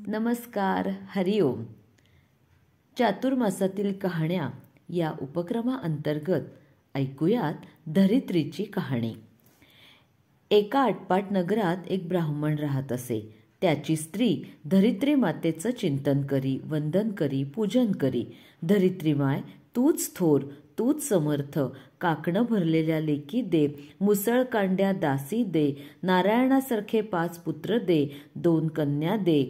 नमस्कार, हरिओम. चातुर्मासातील कहाण्या या उपक्रमाअंतर्गत ऐकूयात धरित्रीची कहाणी. एका आटपाट नगरात एक ब्राह्मण राहत असे. त्याची स्त्री धरित्री मातेचं चिंतन करी, वंदन करी, पूजन करी. धरित्री माय, तूच थोर, तूच समर्थ, काकणं भरलेल्या लेकी दे, मुसळकांड्या दासी दे, नारायणासारखे 5 पुत्र दे, 2 कन्या दे,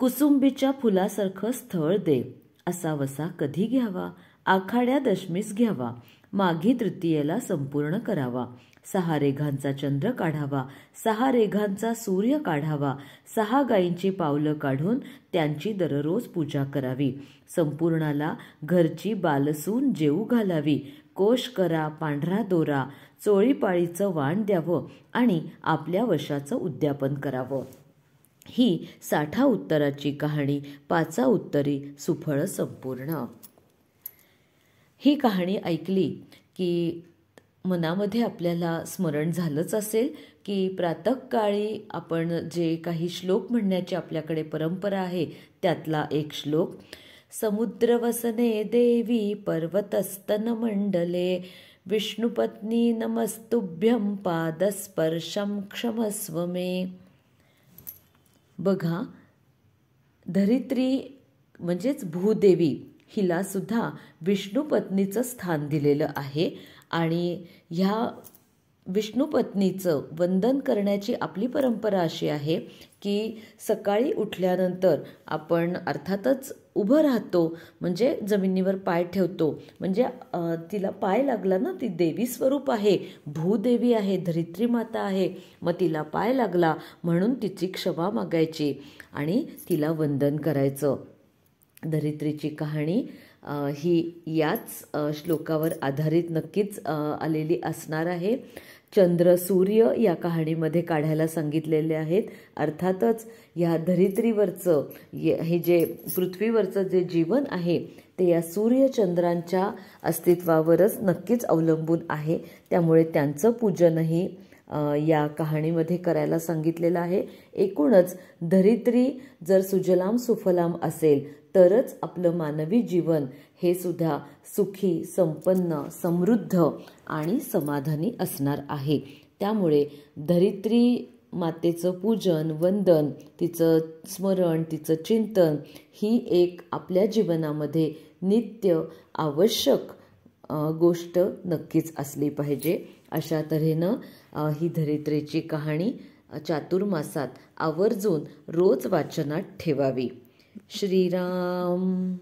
कुसुंबीच्या फुलासारखं स्थळ दे. असा वसा कधी घ्यावा? आखाड्या दशमीस घ्यावा. माघी तृतीयेला संपूर्ण करावा. 6 रेघांचा चंद्र काढावा, 6 रेघांचा सूर्य काढावा. 6 गायींची पावलं काढून त्यांची दररोज पूजा करावी. संपूर्णाला घरची बालसून जेऊ घालावी. कोश करा, पांढरा दोरा, चोळीपाळीचं वाण द्यावं आणि आपल्या वशाचं उद्यापन करावं. ही 60 उत्तराची कहाणी, 5 उत्तरी सुफळ संपूर्ण. ही कहाणी ऐकली की मनामध्ये आपल्याला स्मरण झालंच असेल की प्रातःकाळी आपण जे काही श्लोक म्हणण्याची आपल्याकडे परंपरा आहे त्यातला एक श्लोक, समुद्रवसने देवी पर्वतस्तन मंडले विष्णुपत्नी नमस्तुभ्यं पादस्पर्शं क्षमस्व मे. बघा, धरित्री म्हणजेच भूदेवी हिला सुद्धा विष्णुपत्नीचं स्थान दिलेलं आहे आणि ह्या विष्णुपत्नीचं वंदन करण्याची आपली परंपरा अशी आहे की सकाळी उठल्यानंतर आपण अर्थातच उभं राहतो, म्हणजे जमिनीवर पाय ठेवतो, म्हणजे तिला पाय लागला ना, ती देवी स्वरूप आहे, भूदेवी आहे, धरित्री माता आहे, मग तिला पाय लागला म्हणून तिची क्षमा मागायची आणि तिला वंदन करायचं. धरित्रीची कहाणी ही याच श्लोकावर आधारित नक्कीच आलेली असणार आहे. चंद्र सूर्य या कहाणीमध्ये काढायला सांगितलेले आहेत. अर्थातच ह्या धरित्रीवरचं हे जे पृथ्वीवरचं जे जीवन आहे ते या सूर्यचंद्रांच्या अस्तित्वावरच नक्कीच अवलंबून आहे. त्यामुळे त्यांचं पूजनही या कहाणीमध्ये करायला सांगितलेलं आहे. एकूणच धरित्री जर सुजलाम सुफलाम असेल तरच आपलं मानवी जीवन हे सुद्धा सुखी, संपन्न, समृद्ध आणि समाधानी असणार आहे. त्यामुळे धरित्री मातेचं पूजन, वंदन, तिचं स्मरण, तिचं चिंतन ही एक आपल्या जीवनामध्ये नित्य आवश्यक गोष्ट नक्कीच असली पाहिजे. अशा तऱ्हेनं ही धरित्रीची कहाणी चातुर्मासात आवर्जून रोज वाचनात ठेवावी. श्रीराम.